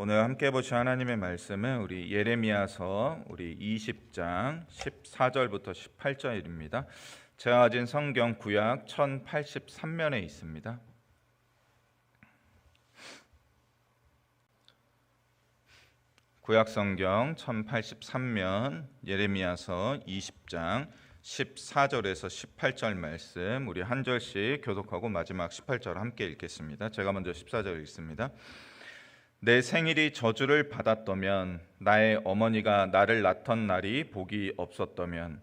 오늘 함께 보실 하나님의 말씀은 우리 예레미야서 우리 20장 14절부터 18절입니다. 제가 가진 성경 구약 1083면에 있습니다. 구약 성경 1083면 예레미야서 20장 14절에서 18절 말씀 우리 한 절씩 교독하고 마지막 18절 함께 읽겠습니다. 제가 먼저 14절 읽습니다. 내 생일이 저주를 받았다면, 나의 어머니가 나를 낳던 날이 복이 없었다면,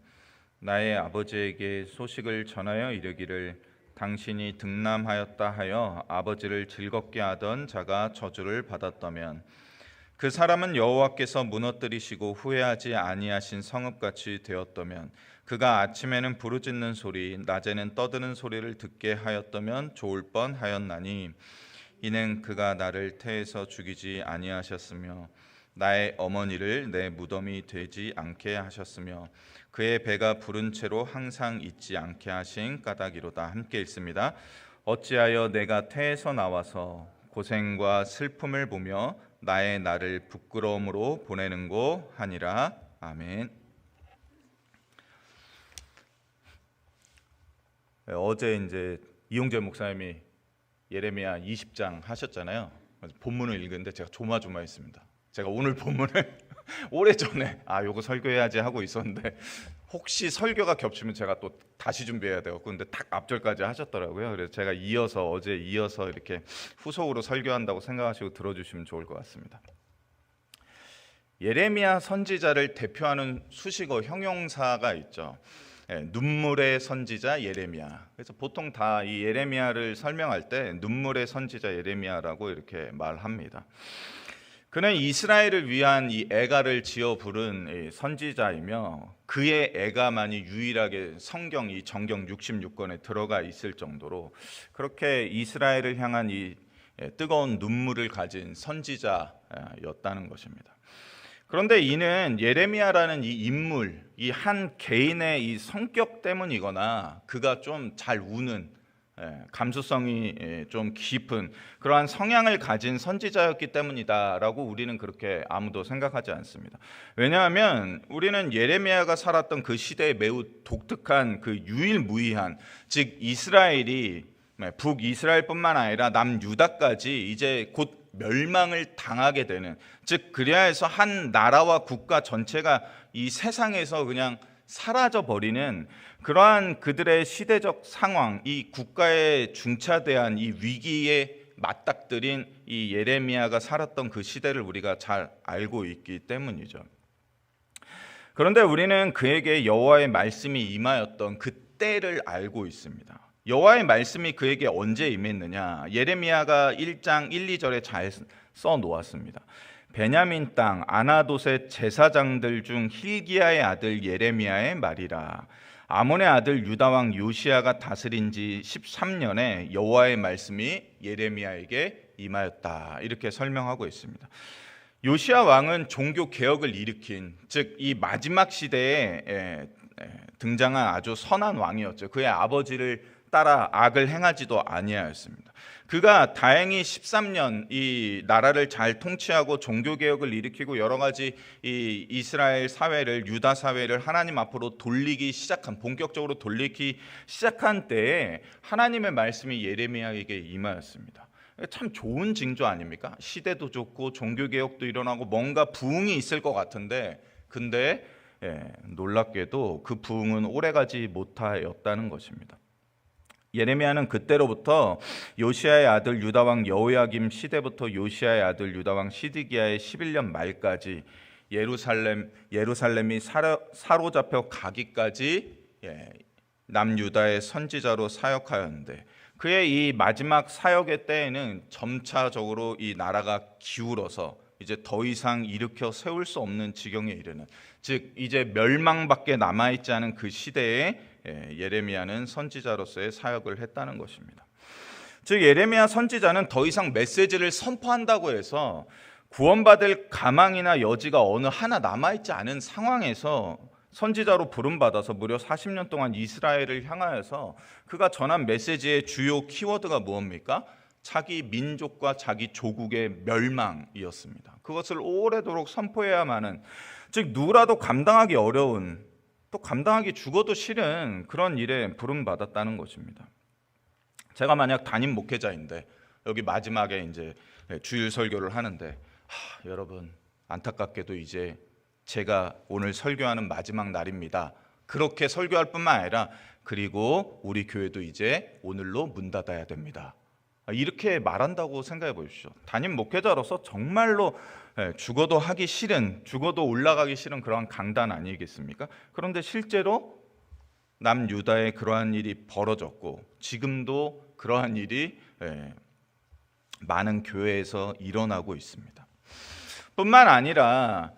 나의 아버지에게 소식을 전하여 이르기를 당신이 등남하였다 하여 아버지를 즐겁게 하던 자가 저주를 받았다면, 그 사람은 여호와께서 무너뜨리시고 후회하지 아니하신 성읍같이 되었다면, 그가 아침에는 부르짖는 소리, 낮에는 떠드는 소리를 듣게 하였다면 좋을 뻔하였나니, 이는 그가 나를 태에서 죽이지 아니하셨으며 나의 어머니를 내 무덤이 되지 않게 하셨으며 그의 배가 부른 채로 항상 잊지 않게 하신 까닭이로다. 함께 읽습니다. 어찌하여 내가 태에서 나와서 고생과 슬픔을 보며 나의 날을 부끄러움으로 보내는고 하니라. 아멘. 어제 이제 이용재 목사님이 예레미야 20장 하셨잖아요. 본문을 읽는데 제가 조마조마했습니다. 제가 오늘 본문을 오래전에 요거 설교해야지 하고 있었는데 혹시 설교가 겹치면 제가 또 다시 준비해야 되고, 근데 딱 앞절까지 하셨더라고요. 그래서 제가 어제 이어서 이렇게 후속으로 설교한다고 생각하시고 들어주시면 좋을 것 같습니다. 예레미야 선지자를 대표하는 수식어 형용사가 있죠. 눈물의 선지자 예레미야. 그래서 보통 다 이 예레미야를 설명할 때 눈물의 선지자 예레미야라고 이렇게 말합니다. 그는 이스라엘을 위한 이 애가를 지어 부른 선지자이며 그의 애가만이 유일하게 성경 이 정경 66권에 들어가 있을 정도로 그렇게 이스라엘을 향한 이 뜨거운 눈물을 가진 선지자였다는 것입니다. 그런데 이는 예레미야라는 이 인물, 이 한 개인의 이 성격 때문이거나 그가 좀 잘 우는 감수성이 좀 깊은 그러한 성향을 가진 선지자였기 때문이다라고 우리는 그렇게 아무도 생각하지 않습니다. 왜냐하면 우리는 예레미야가 살았던 그 시대에 매우 독특한 그 유일무이한, 즉 이스라엘이 북이스라엘뿐만 아니라 남유다까지 이제 곧 멸망을 당하게 되는, 즉 그래야 해서 한 나라와 국가 전체가 이 세상에서 그냥 사라져 버리는 그러한 그들의 시대적 상황, 이 국가의 중차대한 이 위기에 맞닥뜨린 이 예레미야가 살았던 그 시대를 우리가 잘 알고 있기 때문이죠. 그런데 우리는 그에게 여호와의 말씀이 임하였던 그 때를 알고 있습니다. 여호와의 말씀이 그에게 언제 임했느냐? 예레미야가 1장 1, 2절에 잘 써놓았습니다. 베냐민 땅 아나돗의 제사장들 중 힐기야의 아들 예레미야의 말이라. 아몬의 아들 유다왕 요시야가 다스린 지 13년에 여호와의 말씀이 예레미야에게 임하였다. 이렇게 설명하고 있습니다. 요시야 왕은 종교 개혁을 일으킨, 즉 이 마지막 시대에 등장한 아주 선한 왕이었죠. 그의 아버지를 따라 악을 행하지도 아니하였습니다. 그가 다행히 13년 이 나라를 잘 통치하고 종교개혁을 일으키고 여러 가지 이 이스라엘 사회를, 유다 사회를 하나님 앞으로 본격적으로 돌리기 시작한 때에 하나님의 말씀이 예레미야에게 임하였습니다. 참 좋은 징조 아닙니까? 시대도 좋고 종교개혁도 일어나고 뭔가 부흥이 있을 것 같은데, 근데 놀랍게도 그 부흥은 오래가지 못하였다는 것입니다. 예레미야는 그때로부터 요시야의 아들 유다왕 여호야김 시대부터 요시야의 아들 유다왕 시드기야의 11년 말까지 예루살렘이 사로잡혀 가기까지 남유다의 선지자로 사역하였는데, 그의 이 마지막 사역의 때에는 점차적으로 이 나라가 기울어서 이제 더 이상 일으켜 세울 수 없는 지경에 이르는, 즉 이제 멸망밖에 남아있지 않은 그 시대에 예레미야는 선지자로서의 사역을 했다는 것입니다. 즉 예레미야 선지자는 더 이상 메시지를 선포한다고 해서 구원받을 가망이나 여지가 어느 하나 남아있지 않은 상황에서 선지자로 부름받아서 무려 40년 동안 이스라엘을 향하여서 그가 전한 메시지의 주요 키워드가 무엇입니까? 자기 민족과 자기 조국의 멸망이었습니다. 그것을 오래도록 선포해야만은, 즉 누구라도 감당하기 어려운, 또 감당하기 죽어도 싫은 그런 일에 부름받았다는 것입니다. 제가 만약 담임 목회자인데 여기 마지막에 이제 주일 설교를 하는데, 여러분 안타깝게도 이제 제가 오늘 설교하는 마지막 날입니다. 그렇게 설교할 뿐만 아니라 그리고 우리 교회도 이제 오늘로 문 닫아야 됩니다. 이렇게 말한다고 생각해 보십시오. 담임 목회자로서 정말로 죽어도 하기 싫은, 죽어도 올라가기 싫은 그러한 강단 아니겠습니까? 그런데 실제로 남유다에 그러한 일이 벌어졌고 지금도 그러한 일이 많은 교회에서 일어나고 있습니다. 뿐만 아니라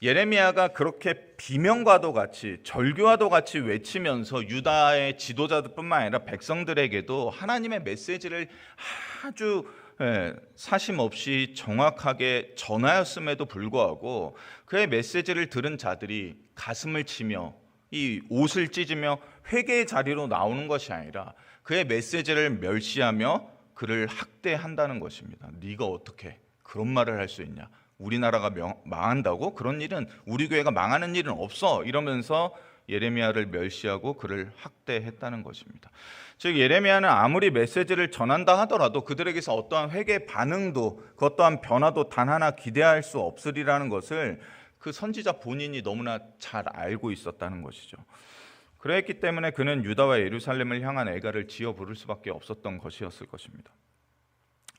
예레미야가 그렇게 비명과도 같이 절규와도 같이 외치면서 유다의 지도자들뿐만 아니라 백성들에게도 하나님의 메시지를 아주 사심 없이 정확하게 전하였음에도 불구하고 그의 메시지를 들은 자들이 가슴을 치며 이 옷을 찢으며 회개의 자리로 나오는 것이 아니라 그의 메시지를 멸시하며 그를 학대한다는 것입니다. 네가 어떻게 그런 말을 할 수 있냐? 우리나라가 망한다고? 그런 일은, 우리 교회가 망하는 일은 없어, 이러면서 예레미야를 멸시하고 그를 학대했다는 것입니다. 즉 예레미야는 아무리 메시지를 전한다 하더라도 그들에게서 어떠한 회개 반응도, 그 어떠한 변화도 단 하나 기대할 수 없으리라는 것을 그 선지자 본인이 너무나 잘 알고 있었다는 것이죠. 그랬기 때문에 그는 유다와 예루살렘을 향한 애가를 지어 부를 수밖에 없었던 것이었을 것입니다.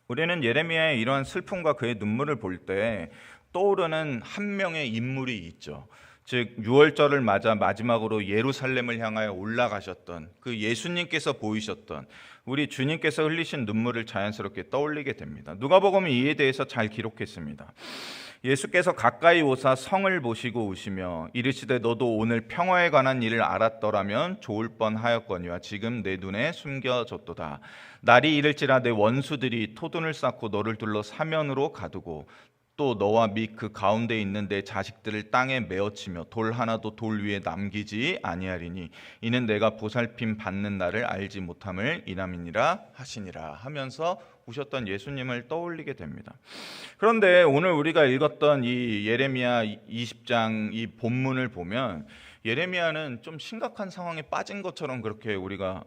우리는 예레미야의 이러한 슬픔과 그의 눈물을 볼 때 떠오르는 한 명의 인물이 있죠. 즉 유월절을 맞아 마지막으로 예루살렘을 향하여 올라가셨던 그 예수님께서 보이셨던 우리 주님께서 흘리신 눈물을 자연스럽게 떠올리게 됩니다. 누가복음이 이에 대해서 잘 기록했습니다. 예수께서 가까이 오사 성을 보시고 우시며 이르시되 너도 오늘 평화에 관한 일을 알았더라면 좋을 뻔하였거니와 지금 내 눈에 숨겨졌도다. 날이 이를지라 내 원수들이 토둔을 쌓고 너를 둘러 사면으로 가두고 또 너와 및 그 가운데 있는 내 자식들을 땅에 메어치며 돌 하나도 돌 위에 남기지 아니하리니 이는 내가 보살핌 받는 날을 알지 못함을 인함이니라 하시니라 하면서 오셨던 예수님을 떠올리게 됩니다. 그런데 오늘 우리가 읽었던 이 예레미야 20장 이 본문을 보면 예레미야는 좀 심각한 상황에 빠진 것처럼 그렇게 우리가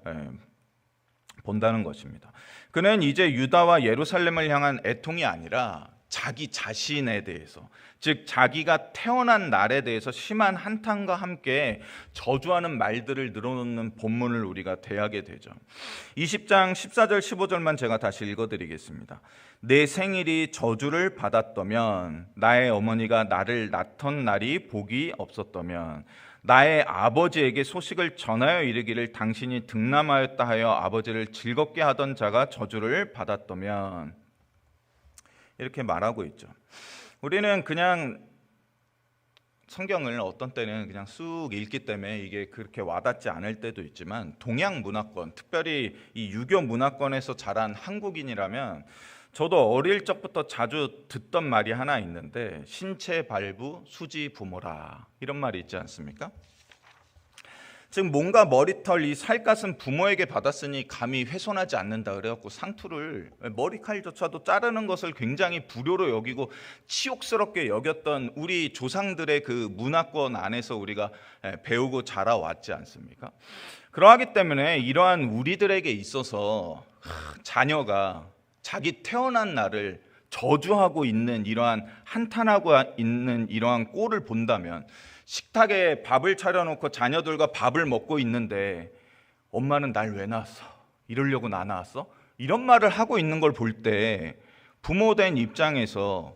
본다는 것입니다. 그는 이제 유다와 예루살렘을 향한 애통이 아니라 자기 자신에 대해서, 즉 자기가 태어난 날에 대해서 심한 한탄과 함께 저주하는 말들을 늘어놓는 본문을 우리가 대하게 되죠. 20장 14절 15절만 제가 다시 읽어드리겠습니다. 내 생일이 저주를 받았다면, 나의 어머니가 나를 낳던 날이 복이 없었다면, 나의 아버지에게 소식을 전하여 이르기를 당신이 득남하였다 하여 아버지를 즐겁게 하던 자가 저주를 받았다면, 이렇게 말하고 있죠. 우리는 그냥 성경을 어떤 때는 그냥 쑥 읽기 때문에 이게 그렇게 와닿지 않을 때도 있지만 동양 문화권, 특별히 이 유교 문화권에서 자란 한국인이라면 저도 어릴 적부터 자주 듣던 말이 하나 있는데 신체 발부 수지 부모라, 이런 말이 있지 않습니까? 즉 뭔가 머리털 이 살갗은 부모에게 받았으니 감히 훼손하지 않는다 그래갖고 상투를, 머리칼조차도 자르는 것을 굉장히 불효로 여기고 치욕스럽게 여겼던 우리 조상들의 그 문화권 안에서 우리가 배우고 자라왔지 않습니까? 그러하기 때문에 이러한 우리들에게 있어서 자녀가 자기 태어난 날을 저주하고 있는, 이러한 한탄하고 있는 이러한 꼴을 본다면, 식탁에 밥을 차려놓고 자녀들과 밥을 먹고 있는데 엄마는 날 왜 낳았어? 이러려고 나 낳았어? 이런 말을 하고 있는 걸 볼 때 부모된 입장에서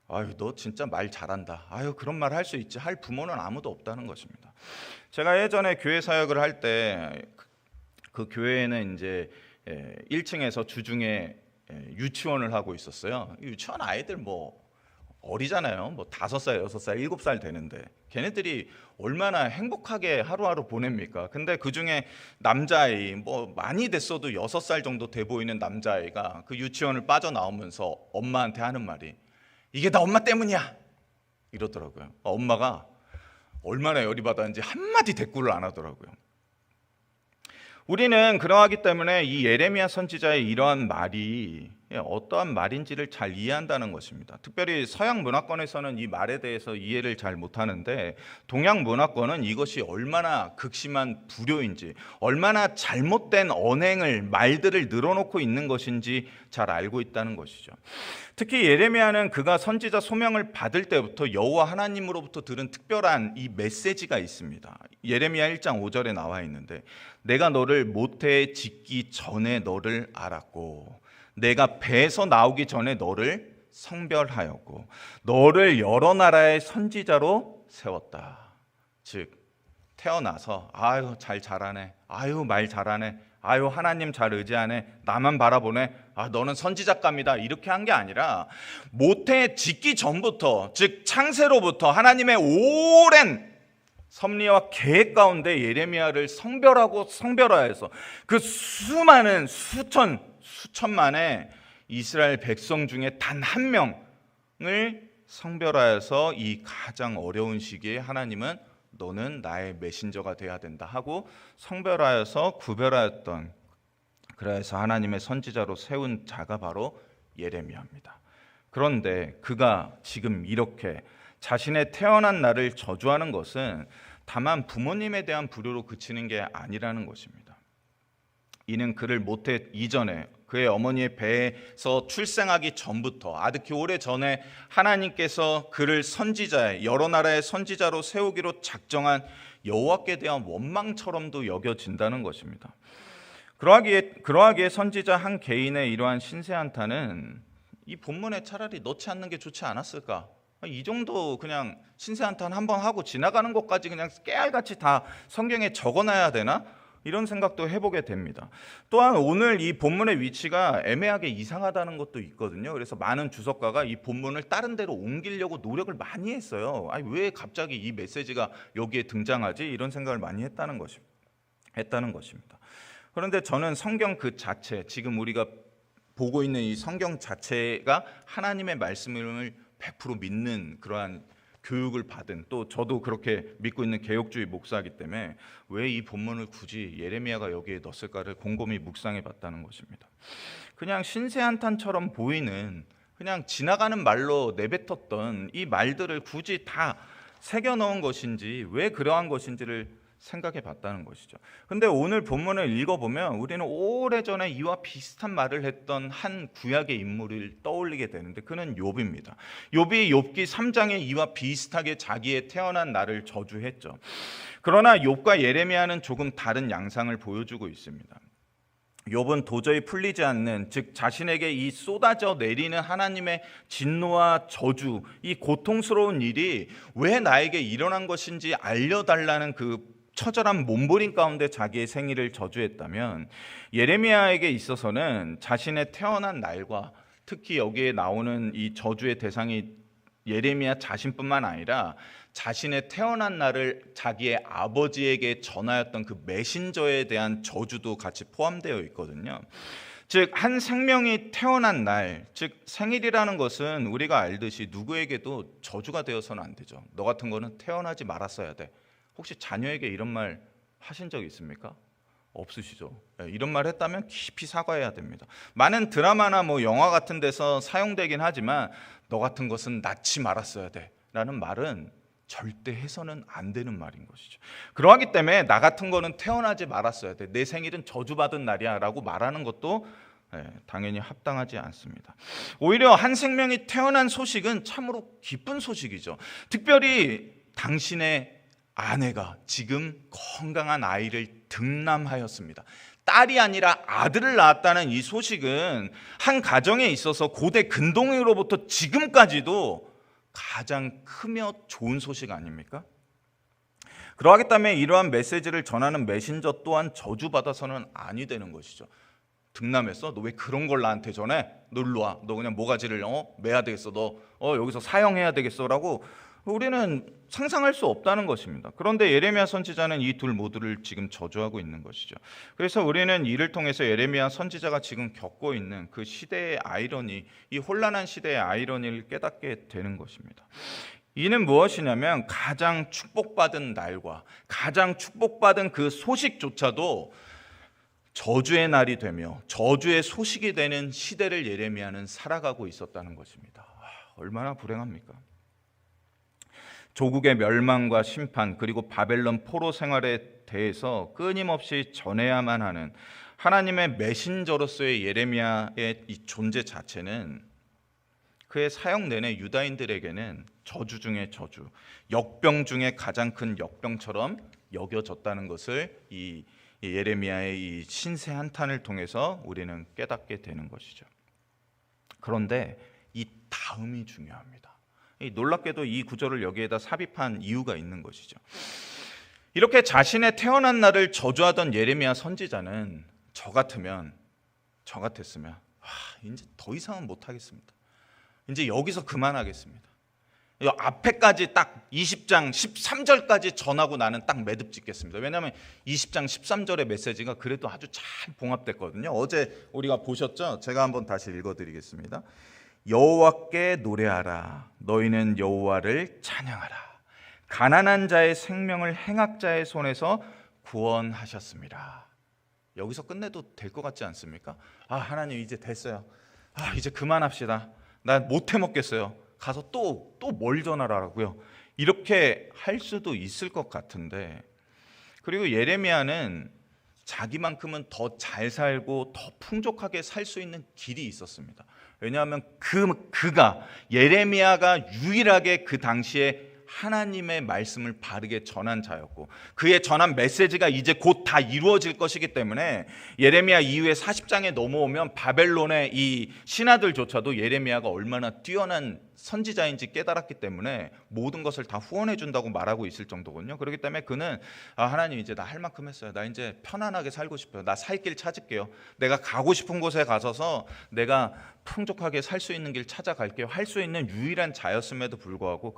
아유 너 진짜 말 잘한다, 아유 그런 말 할 수 있지 할 부모는 아무도 없다는 것입니다. 제가 예전에 교회 사역을 할 때 그 교회에는 이제 1층에서 주중에 유치원을 하고 있었어요. 유치원 아이들 뭐 어리잖아요. 뭐 5살, 6살, 7살 되는데 걔네들이 얼마나 행복하게 하루하루 보냅니까? 근데 그중에 남자아이, 뭐 많이 됐어도 6살 정도 돼 보이는 남자아이가 그 유치원을 빠져나오면서 엄마한테 하는 말이 이게 다 엄마 때문이야 이러더라고요. 엄마가 얼마나 열이 받았는지 한마디 대꾸를 안 하더라고요. 우리는 그러하기 때문에 이 예레미야 선지자의 이러한 말이 어떠한 말인지를 잘 이해한다는 것입니다. 특별히 서양 문화권에서는 이 말에 대해서 이해를 잘 못하는데 동양 문화권은 이것이 얼마나 극심한 불효인지, 얼마나 잘못된 언행을, 말들을 늘어놓고 있는 것인지 잘 알고 있다는 것이죠. 특히 예레미야는 그가 선지자 소명을 받을 때부터 여호와 하나님으로부터 들은 특별한 이 메시지가 있습니다. 예레미야 1장 5절에 나와 있는데, 내가 너를 모태에 짓기 전에 너를 알았고 내가 배에서 나오기 전에 너를 성별하였고 너를 여러 나라의 선지자로 세웠다. 즉 태어나서 아유 잘 자라네, 아유 말 잘하네, 아유 하나님 잘 의지하네, 나만 바라보네, 아 너는 선지자감이다, 이렇게 한 게 아니라 모태에 짓기 전부터, 즉 창세로부터 하나님의 오랜 섭리와 계획 가운데 예레미야를 성별화해서 그 수많은 수천만의 이스라엘 백성 중에 단 한 명을 성별하여서 이 가장 어려운 시기에 하나님은 너는 나의 메신저가 돼야 된다 하고 성별하여서 구별하였던, 그래서 하나님의 선지자로 세운 자가 바로 예레미야입니다. 그런데 그가 지금 이렇게 자신의 태어난 날을 저주하는 것은 다만 부모님에 대한 불효로 그치는 게 아니라는 것입니다. 이는 그를 모태 이전에 그의 어머니의 배에서 출생하기 전부터 아득히 오래 전에 하나님께서 그를 선지자의, 여러 나라의 선지자로 세우기로 작정한 여호와께 대한 원망처럼도 여겨진다는 것입니다. 그러하기에 선지자 한 개인의 이러한 신세한탄은 이 본문에 차라리 넣지 않는 게 좋지 않았을까? 이 정도 그냥 신세한탄 한번 하고 지나가는 것까지 그냥 깨알같이 다 성경에 적어놔야 되나? 이런 생각도 해보게 됩니다. 또한 오늘 이 본문의 위치가 애매하게 이상하다는 것도 있거든요. 그래서 많은 주석가가 이 본문을 다른 데로 옮기려고 노력을 많이 했어요. 아니, 왜 갑자기 이 메시지가 여기에 등장하지? 이런 생각을 많이 했다는 것입니다. 그런데 저는 성경 그 자체, 지금 우리가 보고 있는 이 성경 자체가 하나님의 말씀을 100% 믿는 그러한 교육을 받은, 또 저도 그렇게 믿고 있는 개혁주의 목사이기 때문에 왜 이 본문을 굳이 예레미야가 여기에 넣었을까를 곰곰이 묵상해 봤다는 것입니다. 그냥 신세한탄처럼 보이는, 그냥 지나가는 말로 내뱉었던 이 말들을 굳이 다 새겨 넣은 것인지, 왜 그러한 것인지를 생각해 봤다는 것이죠. 근데 오늘 본문을 읽어보면 우리는 오래전에 이와 비슷한 말을 했던 한 구약의 인물을 떠올리게 되는데, 그는 욥입니다. 욥이 욥기 3장에 이와 비슷하게 자기의 태어난 날을 저주했죠. 그러나 욥과 예레미야는 조금 다른 양상을 보여주고 있습니다. 욥은 도저히 풀리지 않는, 즉 자신에게 이 쏟아져 내리는 하나님의 진노와 저주, 이 고통스러운 일이 왜 나에게 일어난 것인지 알려달라는 그 처절한 몸부림 가운데 자기의 생일을 저주했다면, 예레미야에게 있어서는 자신의 태어난 날과, 특히 여기에 나오는 이 저주의 대상이 예레미야 자신뿐만 아니라 자신의 태어난 날을 자기의 아버지에게 전하였던 그 메신저에 대한 저주도 같이 포함되어 있거든요. 즉 한 생명이 태어난 날, 즉 생일이라는 것은 우리가 알듯이 누구에게도 저주가 되어서는 안 되죠. 너 같은 거는 태어나지 말았어야 돼. 혹시 자녀에게 이런 말 하신 적 있습니까? 없으시죠? 이런 말 했다면 깊이 사과해야 됩니다. 많은 드라마나 뭐 영화 같은 데서 사용되긴 하지만 너 같은 것은 낳지 말았어야 돼 라는 말은 절대 해서는 안 되는 말인 것이죠. 그러하기 때문에 나 같은 거는 태어나지 말았어야 돼, 내 생일은 저주받은 날이야 라고 말하는 것도 당연히 합당하지 않습니다. 오히려 한 생명이 태어난 소식은 참으로 기쁜 소식이죠. 특별히 당신의 아내가 지금 건강한 아이를 등남하였습니다. 딸이 아니라 아들을 낳았다는 이 소식은 한 가정에 있어서 고대 근동으로부터 지금까지도 가장 크며 좋은 소식 아닙니까? 그러하기 때문에 이러한 메시지를 전하는 메신저 또한 저주받아서는 아니 되는 것이죠. 등남했어? 너 왜 그런 걸 나한테 전해? 너 일로 와. 너 그냥 모가지를 매야 되겠어. 너 여기서 사형해야 되겠어 라고 우리는 상상할 수 없다는 것입니다. 그런데 예레미야 선지자는 이 둘 모두를 지금 저주하고 있는 것이죠. 그래서 우리는 이를 통해서 예레미야 선지자가 지금 겪고 있는 그 시대의 아이러니, 이 혼란한 시대의 아이러니를 깨닫게 되는 것입니다. 이는 무엇이냐면 가장 축복받은 날과 가장 축복받은 그 소식조차도 저주의 날이 되며 저주의 소식이 되는 시대를 예레미야는 살아가고 있었다는 것입니다. 얼마나 불행합니까? 조국의 멸망과 심판, 그리고 바벨론 포로 생활에 대해서 끊임없이 전해야만 하는 하나님의 메신저로서의 예레미야의 이 존재 자체는 그의 사역 내내 유다인들에게는 저주 중의 저주, 역병 중에 가장 큰 역병처럼 여겨졌다는 것을 이 예레미야의 이 신세 한탄을 통해서 우리는 깨닫게 되는 것이죠. 그런데 이 다음이 중요합니다. 놀랍게도 이 구절을 여기에다 삽입한 이유가 있는 것이죠. 이렇게 자신의 태어난 날을 저주하던 예레미야 선지자는 저 같았으면 이제 더 이상은 못하겠습니다. 이제 여기서 그만하겠습니다. 이 앞에까지 딱 20장 13절까지 전하고 나는 딱 매듭 짓겠습니다. 왜냐하면 20장 13절의 메시지가 그래도 아주 잘 봉합됐거든요. 어제 우리가 보셨죠? 제가 한번 다시 읽어드리겠습니다. 여호와께 노래하라. 너희는 여호와를 찬양하라. 가난한 자의 생명을 행악자의 손에서 구원하셨습니다. 여기서 끝내도 될 것 같지 않습니까? 하나님 이제 됐어요. 이제 그만합시다. 나 못 해먹겠어요. 가서 또 뭘 전하라고요. 이렇게 할 수도 있을 것 같은데, 그리고 예레미야는 자기만큼은 더 잘 살고 더 풍족하게 살 수 있는 길이 있었습니다. 왜냐하면 예레미야가 유일하게 그 당시에 하나님의 말씀을 바르게 전한 자였고, 그의 전한 메시지가 이제 곧 다 이루어질 것이기 때문에 예레미야 이후에 40장에 넘어오면 바벨론의 이 신하들조차도 예레미야가 얼마나 뛰어난 선지자인지 깨달았기 때문에 모든 것을 다 후원해 준다고 말하고 있을 정도거든요. 그렇기 때문에 그는 하나님 이제 나 할 만큼 했어요. 나 이제 편안하게 살고 싶어요. 나 살 길 찾을게요. 내가 가고 싶은 곳에 가서서 내가 풍족하게 살 수 있는 길 찾아갈게요. 할 수 있는 유일한 자였음에도 불구하고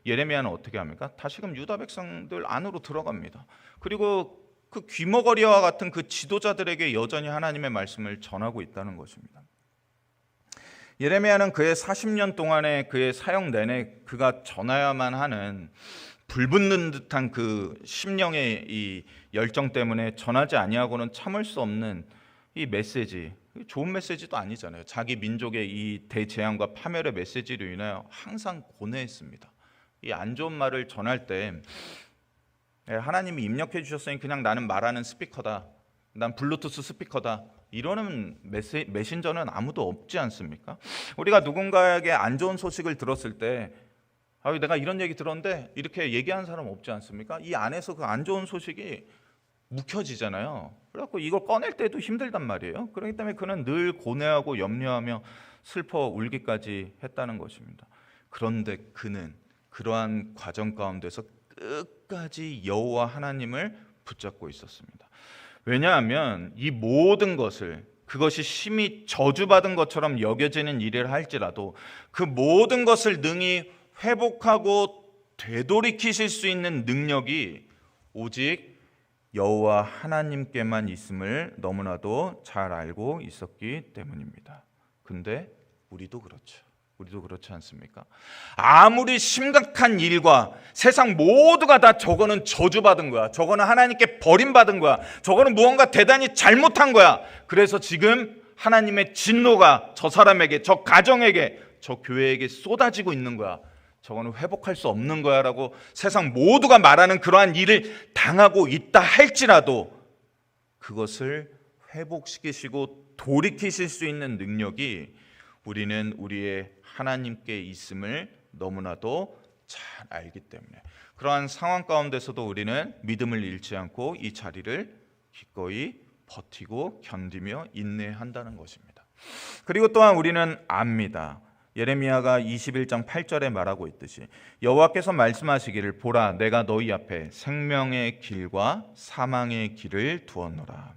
예레미야는 어떻게 합니까? 다시금 유다 백성들 안으로 들어갑니다. 그리고 그 귀머거리와 같은 그 지도자들에게 여전히 하나님의 말씀을 전하고 있다는 것입니다. 예레미야는 그의 40년 동안의 그의 사역 내내 그가 전해야만 하는 불붙는 듯한 그 심령의 이 열정 때문에 전하지 아니하고는 참을 수 없는 이 메시지, 좋은 메시지도 아니잖아요. 자기 민족의 이 대재앙과 파멸의 메시지로 인하여 항상 고뇌했습니다. 이 안 좋은 말을 전할 때 하나님이 입력해 주셨으니 그냥 나는 말하는 스피커다, 난 블루투스 스피커다, 이러는 메신저는 아무도 없지 않습니까? 우리가 누군가에게 안 좋은 소식을 들었을 때 내가 이런 얘기 들었는데 이렇게 얘기하는 사람 없지 않습니까? 이 안에서 그 안 좋은 소식이 묵혀지잖아요. 그래갖고 이걸 꺼낼 때도 힘들단 말이에요. 그렇기 때문에 그는 늘 고뇌하고 염려하며 슬퍼 울기까지 했다는 것입니다. 그런데 그는 그러한 과정 가운데서 끝까지 여호와 하나님을 붙잡고 있었습니다. 왜냐하면 이 모든 것을, 그것이 심히 저주받은 것처럼 여겨지는 일을 할지라도 그 모든 것을 능히 회복하고 되돌이키실 수 있는 능력이 오직 여호와 하나님께만 있음을 너무나도 잘 알고 있었기 때문입니다. 근데 우리도 그렇지 않습니까? 아무리 심각한 일과 세상 모두가 다 저거는 저주받은 거야, 저거는 하나님께 버림받은 거야, 저거는 무언가 대단히 잘못한 거야, 그래서 지금 하나님의 진노가 저 사람에게, 저 가정에게, 저 교회에게 쏟아지고 있는 거야, 저거는 회복할 수 없는 거야 라고 세상 모두가 말하는 그러한 일을 당하고 있다 할지라도 그것을 회복시키시고 돌이키실 수 있는 능력이 우리는 우리의 하나님께 있음을 너무나도 잘 알기 때문에 그러한 상황 가운데서도 우리는 믿음을 잃지 않고 이 자리를 기꺼이 버티고 견디며 인내한다는 것입니다. 그리고 또한 우리는 압니다. 예레미야가 21장 8절에 말하고 있듯이 여호와께서 말씀하시기를 보라 내가 너희 앞에 생명의 길과 사망의 길을 두었노라.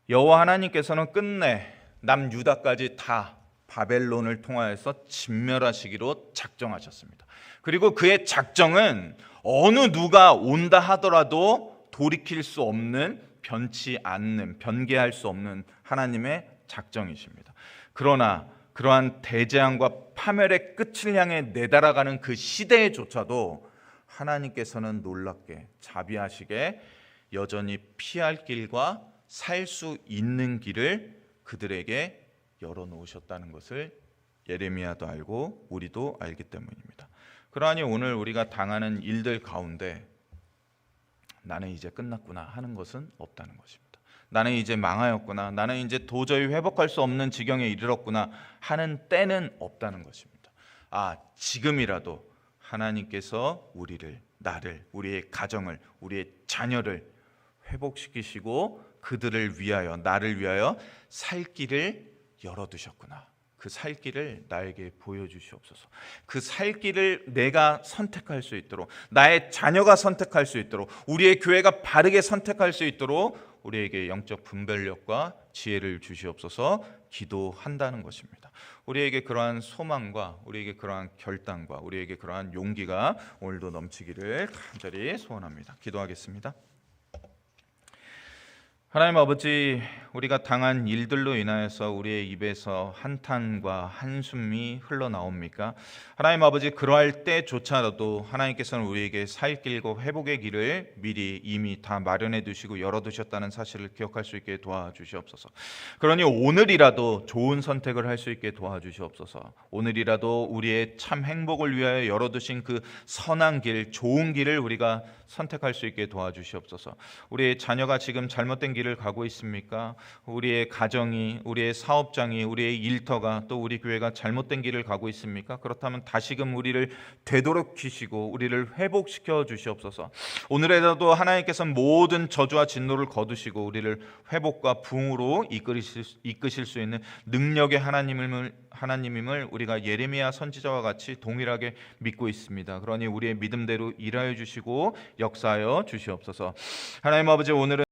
여호와 하나님께서는 끝내 남유다까지 다 바벨론을 통하여서 진멸하시기로 작정하셨습니다. 그리고 그의 작정은 어느 누가 온다 하더라도 돌이킬 수 없는, 변치 않는, 변개할 수 없는 하나님의 작정이십니다. 그러나 그러한 대재앙과 파멸의 끝을 향해 내달아가는 그 시대에조차도 하나님께서는 놀랍게 자비하시게 여전히 피할 길과 살 수 있는 길을 그들에게 열어놓으셨다는 것을 예레미야도 알고 우리도 알기 때문입니다. 그러하니 오늘 우리가 당하는 일들 가운데 나는 이제 끝났구나 하는 것은 없다는 것입니다. 나는 이제 망하였구나, 나는 이제 도저히 회복할 수 없는 지경에 이르렀구나 하는 때는 없다는 것입니다. 지금이라도 하나님께서 우리를, 나를, 우리의 가정을, 우리의 자녀를 회복시키시고 그들을 위하여, 나를 위하여 살 길을 열어두셨구나. 그 살 길을 나에게 보여주시옵소서. 그 살 길을 내가 선택할 수 있도록, 나의 자녀가 선택할 수 있도록, 우리의 교회가 바르게 선택할 수 있도록 우리에게 영적 분별력과 지혜를 주시옵소서 기도한다는 것입니다. 우리에게 그러한 소망과 우리에게 그러한 결단과 우리에게 그러한 용기가 오늘도 넘치기를 간절히 소원합니다. 기도하겠습니다. 하나님 아버지, 우리가 당한 일들로 인하여서 우리의 입에서 한탄과 한숨이 흘러나옵니까? 하나님 아버지, 그러할 때조차도 하나님께서는 우리에게 살 길과 회복의 길을 미리 이미 다 마련해 두시고 열어두셨다는 사실을 기억할 수 있게 도와주시옵소서. 그러니 오늘이라도 좋은 선택을 할 수 있게 도와주시옵소서. 오늘이라도 우리의 참 행복을 위하여 열어두신 그 선한 길, 좋은 길을 우리가 선택할 수 있게 도와주시옵소서. 우리의 자녀가 지금 잘못된 길을 가고 있습니까? 우리의 가정이, 우리의 사업장이, 우리의 일터가, 또 우리 교회가 잘못된 길을 가고 있습니까? 그렇다면 다시금 우리를 되도록이시고 우리를 회복시켜 주시옵소서. 오늘에라도 하나님께서 모든 저주와 진노를 거두시고 우리를 회복과 부흥으로 이끄실 수 있는 능력의 하나님임을 우리가 예레미야 선지자와 같이 동일하게 믿고 있습니다. 그러니 우리의 믿음대로 일하여 주시고 역사하여 주시옵소서. 하나님 아버지, 오늘은